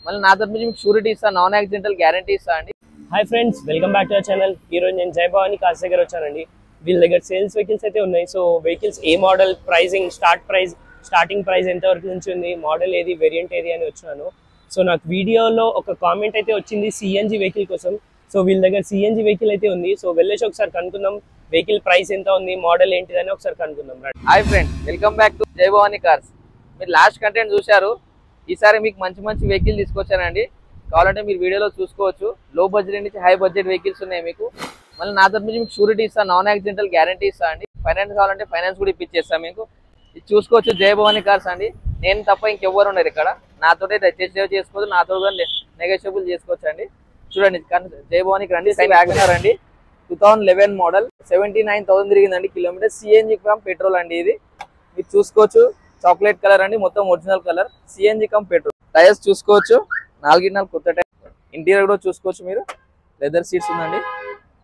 మళ్ళీ నా తరపు నుంచి మీకు షూరిటీ ఇస్తా, నాన్ యాక్సిడెంటల్ గ్యారంటీ ఇస్తా అండి. Hi friends, welcome back to our channel. ఈ రోజు నేను జై భవాని కార్స్ దగ్గర వచ్చానండి. వీళ్ళ దగ్గర సేల్స్ వెహికల్స్ అయితే ఉన్నాయి. సో వెహికల్స్ ఏ మోడల్, ప్రైజింగ్, స్టార్టింగ్ ప్రైస్ ఎంత వరకు నుంచి ఉంది, మోడల్ ఏది, వేరియంట్ ఏది అని వచ్చాను. సో నాకు వీడియోలో ఒక కామెంట్ అయితే వచ్చింది సిఎన్జి వెహికల్ కోసం. సో వీళ్ళ దగ్గర సిఎన్జి వెహికల్ అయితే ఉంది. సో వెళ్ళేసి ఒకసారి కనుక్కుందాం వెహికల్ ప్రైస్ ఎంత ఉంది, మోడల్ ఏంటిదని ఒకసారి కనుక్కుందాం. Hi friends, welcome back to జై భవాని కార్స్. మీరు లాస్ట్ కంటెంట్ చూశారు. ఈసారి మీకు మంచి మంచి వెహికల్ తీసుకొచ్చానండి. కావాలంటే మీరు వీడియోలో చూసుకోవచ్చు. లో బడ్జెట్ నుంచి హై బడ్జెట్ వెహికల్స్ ఉన్నాయి మీకు. మళ్ళీ నా తరపు నుంచి మీకు షూరిటీ ఇస్తా, నాన్ యాక్సిడెంటల్ గ్యారంటీ ఇస్తా అండి. ఫైనాన్స్ కావాలంటే ఫైనాన్స్ కూడా ఇప్పించేస్తాను మీకు. ఇది చూసుకోవచ్చు, జై భవాని కార్స్ అండి. నేను తప్ప ఇంకెవ్వరు ఉన్నారు ఇక్కడ. నాతో టెస్ట్ డ్రైవ్ చేసుకోవచ్చు, నాతో కూడా నెగోషియబుల్ చేసుకోవచ్చు అండి. చూడండి, జై భవానికి రండి. వ్యాగనర్ అండి, 2011 మోడల్, 79,000 తిరిగిందండి కిలోమీటర్. సిఎన్జి కమ్ పెట్రోల్ అండి. ఇది మీరు చూసుకోవచ్చు, చాక్లెట్ కలర్ అండి, మొత్తం original colour. CNG cum petrol. Tyres చూసుకోవచ్చు, 4 కొత్త టైర్. ఇంటీరియర్ కూడా చూసుకోవచ్చు మీరు. లెదర్ సీట్స్ ఉందండి,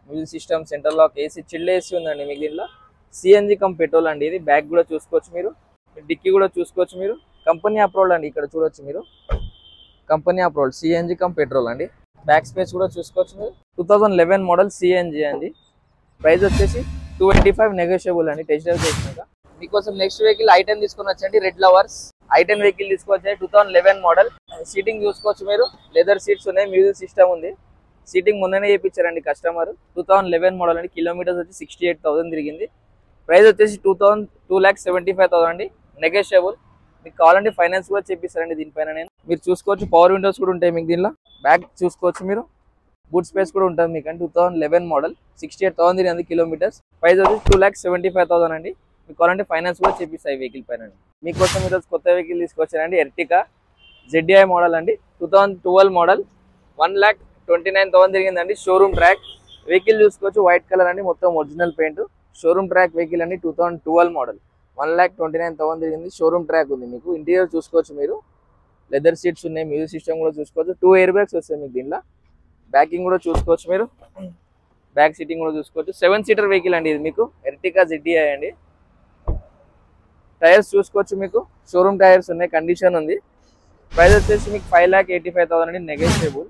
music system, centre lock, AC, chilled AC ఉందండి మీకు దీనిలో. సిఎన్జి కమ్ పెట్రోల్ అండి. ఇది బ్యాక్ కూడా చూసుకోవచ్చు మీరు, డిక్కీ కూడా చూసుకోవచ్చు మీరు. కంపెనీ అప్రూవ్డ్ అండి, ఇక్కడ చూడొచ్చు మీరు. Company approved CNG cum petrol అండి. బ్యాక్ స్పేస్ కూడా చూసుకోవచ్చు మీరు. 2011 మోడల్ సిఎన్జి అండి. ప్రైస్ వచ్చేసి 285 నెగోషియబుల్ అండి టెస్ట్ డ్రైవ్ చేసినాక. మీకోసం నెక్స్ట్ వెహికల్ I10 తీసుకొని వచ్చండి. రెడ్ లవర్స్ I10 వెహికల్ తీసుకొచ్చాయి. 2011 మోడల్. సీటింగ్ చూసుకోవచ్చు మీరు. లెదర్ సీట్స్ ఉన్నాయి, మ్యూజిక్ సిస్టమ్ ఉంది. సీటింగ్ మొన్ననే చేయించారండి కస్టమర్. 2011 మోడల్ అండి. కిలోమీటర్స్ వచ్చి 68,000 తిరిగింది. ప్రైస్ వచ్చేసి 2,75,000 అండి. నెగోషియబుల్. మీకు కావాలంటే ఫైనాన్స్ కూడా చేపిస్తారండి దీనిపైన. నేను మీరు చూసుకోవచ్చు, పవర్ విండోస్ కూడా ఉంటాయి మీకు దీనిలో. బ్యాక్ చూసుకోవచ్చు మీరు, బూట్ స్పేస్ కూడా ఉంటుంది మీకు. 2011 మోడల్, 68,000 తిరిగింది కిలోమీటర్స్. ప్రైస్ వచ్చి 2,75,000 అండి. మీకు కావాలంటే ఫైనాన్స్ కూడా చేపిస్తాయి వెహికల్ పైన. మీకోసం ఈరోజు కొత్త వెహికల్ తీసుకొచ్చారండి. ఎర్టికా ZDI మోడల్ అండి. 2012 మోడల్, 1,29,000 తిరిగిందండి. షోరూమ్ ట్రాక్ వెహికల్ చూసుకోవచ్చు, వైట్ కలర్ అండి, మొత్తం original paint. Showroom track vehicle అండి. 2012 మోడల్, 1,29,000 తిరిగింది. షోరూమ్ ట్రాక్ ఉంది మీకు. ఇంటీరియర్ చూసుకోవచ్చు మీరు. లెదర్ సీట్స్ ఉన్నాయి, మ్యూజిక్ సిస్టమ్ కూడా చూసుకోవచ్చు. 2 ఎయిర్ బ్యాగ్స్ వస్తాయి మీకు దీనిలో. బ్యాకింగ్ కూడా చూసుకోవచ్చు మీరు. బ్యాక్ సీటింగ్ కూడా చూసుకోవచ్చు. 7 సీటర్ వెహికల్ అండి ఇది మీకు. ఎర్టికా ZDI అండి. టైర్స్ చూసుకోవచ్చు మీకు. షోరూమ్ టైర్స్ ఉన్నాయి, కండిషన్ ఉంది. ప్రైస్ వచ్చేసి మీకు 5,85,000 అండి. నెగోషియబుల్.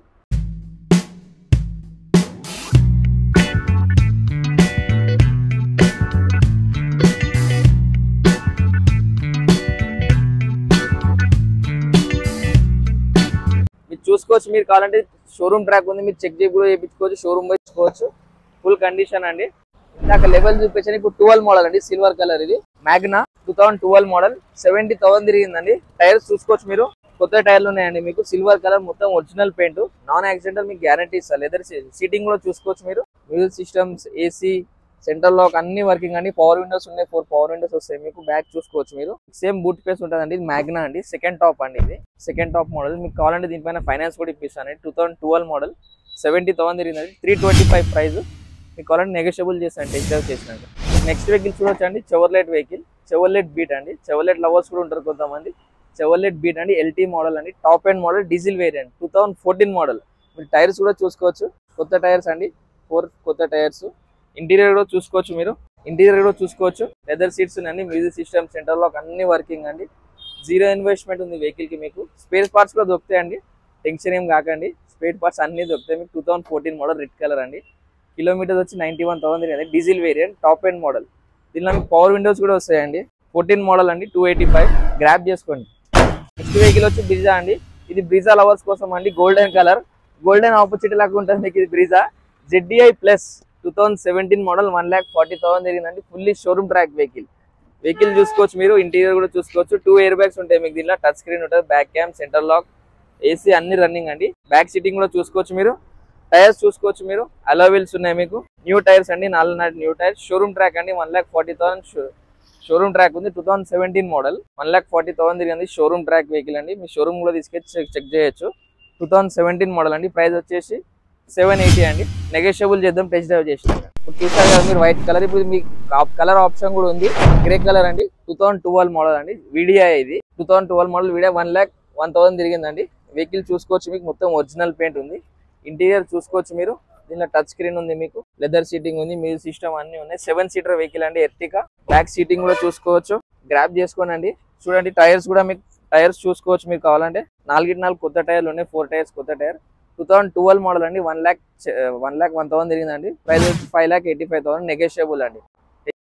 చూసుకోవచ్చు మీరు. కావాలంటే షోరూమ్ ట్రాక్ ఉంది, మీరు చెక్ కూడా చేయించుకోవచ్చు, షోరూమ్ పెట్టుకోవచ్చు. ఫుల్ కండిషన్ అండి. ఇందాక లెవెల్ చూపించాను. ఇప్పుడు 12 మోడల్ అండి, సిల్వర్ కలర్. ఇది మ్యాగ్నా 2012 మోడల్, 70,000 తిరిగిందండి. టైర్స్ చూసుకోవచ్చు మీరు. కొత్త టైర్లు ఉన్నాయండి మీకు. సిల్వర్ కలర్, మొత్తం ఒరిజినల్ పెయింట్. నాన్ యాక్సిడెంటల్ మీకు గ్యారంటీ ఇస్తారు. లెదర్ సీటింగ్ కూడా చూసుకోవచ్చు మీరు. Music systems, AC, centre lock అన్ని వర్కింగ్ అండి. పవర్ విండోస్ ఉన్నాయి, 4 పవర్ విండోస్ వస్తాయి మీకు. బ్యాక్ చూసుకోవచ్చు మీరు. సేమ్ బూట్ స్పేస్ ఉంటుందండి. ఇది మ్యాగ్నా అండి, సెకండ్ టాప్ అండి. ఇది సెకండ్ టాప్ మోడల్. మీకు కావాలంటే దీనిపైన ఫైనాన్స్ కూడా ఇప్పిస్తాను. 2012 మోడల్, 70,000 తిరిగిందండి. 325 ప్రైస్. మీకు కావాలంటే నెగోషియబుల్ చేస్తాను టెస్ట్ డ్రైవ్ చేసినాక. నెక్స్ట్ వెహికల్ చూడొచ్చు అండి, చెవర్లెట్ వెహికల్. చెవర్లెట్ బీట్ అండి. చెవర్లెట్ లవర్స్ కూడా ఉంటారు కొంతమంది. చెవర్లెట్ బీట్ అండి, LT మోడల్ అండి. Top end model, diesel variant. 2014 model. మీరు టైర్స్ కూడా చూసుకోవచ్చు, కొత్త టైర్స్ అండి. 4 కొత్త టైర్స్. ఇంటీరియర్ కూడా చూసుకోవచ్చు మీరు. ఇంటీరియర్ కూడా చూసుకోవచ్చు. లెదర్ సీట్స్ ఉన్నాయండి, మ్యూజిక్ సిస్టమ్, సెంటర్ లాక్ అన్ని వర్కింగ్ అండి. 0 ఇన్వెస్ట్మెంట్ ఉంది వెహికల్ కి మీకు. స్పేర్ పార్ట్స్ కూడా దొరుకుతాయండి, టెన్షన్ ఏం కాకండి. స్పేర్ పార్ట్స్ అన్ని దొరుకుతాయి మీకు. 2014 మోడల్, రెడ్ కలర్ అండి. కిలోమీటర్స్ వచ్చి 91,000 diesel variant, top end model. దీనిలో మీకు పవర్ విండోస్ కూడా వస్తాయండి. 14 మోడల్ అండి, 285. గ్రాప్ చేసుకోండి. నెక్స్ట్ వెహికల్ వచ్చి బ్రిజా అండి. ఇది బ్రిజా లవర్స్ కోసం అండి. గోల్డెన్ కలర్, గోల్డెన్ ఆపోజిట్ లాగా ఉంటుంది మీకు. ఇది బ్రిజా ZDI ప్లస్, 2017 మోడల్, 1,40,000 తిరిగిందండి. Fully showroom track vehicle. Vehicle చూసుకోవచ్చు మీరు. ఇంటీరియర్ కూడా చూసుకోవచ్చు. 2 ఎయిర్ బ్యాగ్స్ ఉంటాయి మీకు దీనిలో. టచ్ స్క్రీన్ ఉంటుంది, back cam, centre lock, AC అన్ని రన్నింగ్ అండి. బ్యాక్ సీటింగ్ కూడా చూసుకోవచ్చు మీరు. టైర్స్ చూసుకోవచ్చు మీరు. అలా వీల్స్ ఉన్నాయి మీకు. న్యూ టైర్స్ అండి, 4 నాటి న్యూ టైర్స్. షోరూమ్ ట్రాక్ అండి, 1,40,000 షోరూమ్ ట్రాక్ ఉంది. 2017 మోడల్, 1,40,000 తిరిగింది. షోరూమ్ ట్రాక్ వెహికల్ అండి. మీ షోరూమ్ కూడా తీసుకెళ్ళి చెక్ చేయొచ్చు. 2017 మోడల్ అండి. ప్రైస్ వచ్చేసి 780 అండి. నెగోషియబుల్ చేద్దాం టెస్ట్ డ్రైవ్ చేసినాక. ఇప్పుడు చూసారు కదా మీరు వైట్ కలర్. ఇప్పుడు మీకు కలర్ ఆప్షన్ కూడా ఉంది, గ్రే కలర్ అండి. 2012 మోడల్ అండి. VDI ఇది 2012 మోడల్. VDI 1,01,000 తిరిగిందండి. వెహికల్ చూసుకోవచ్చు మీకు. మొత్తం ఒరిజినల్ పెయింట్ ఉంది. ఇంటీరియర్ చూసుకోవచ్చు మీరు. దీనిలో టచ్ స్క్రీన్ ఉంది మీకు. లెదర్ సీటింగ్ ఉంది, మ్యూజిక్ సిస్టమ్ అన్ని ఉన్నాయి. 7 సీటర్ వెహికల్ అండి, ఎర్టికా. బ్యాక్ సీటింగ్ కూడా చూసుకోవచ్చు. గ్రాప్ చేసుకోనండి. చూడండి టైర్స్ కూడా మీకు టైర్స్ చూసుకోవచ్చు మీకు కావాలంటే 4 కొత్త టైర్లు ఉన్నాయి, 4 టైర్స్ కొత్త టైర్. 2012 మోడల్ అండి. 1,01,000 తిరిగిందండి. ప్రైస్ వచ్చి 5,85,000 నెగోషియబుల్ అండి.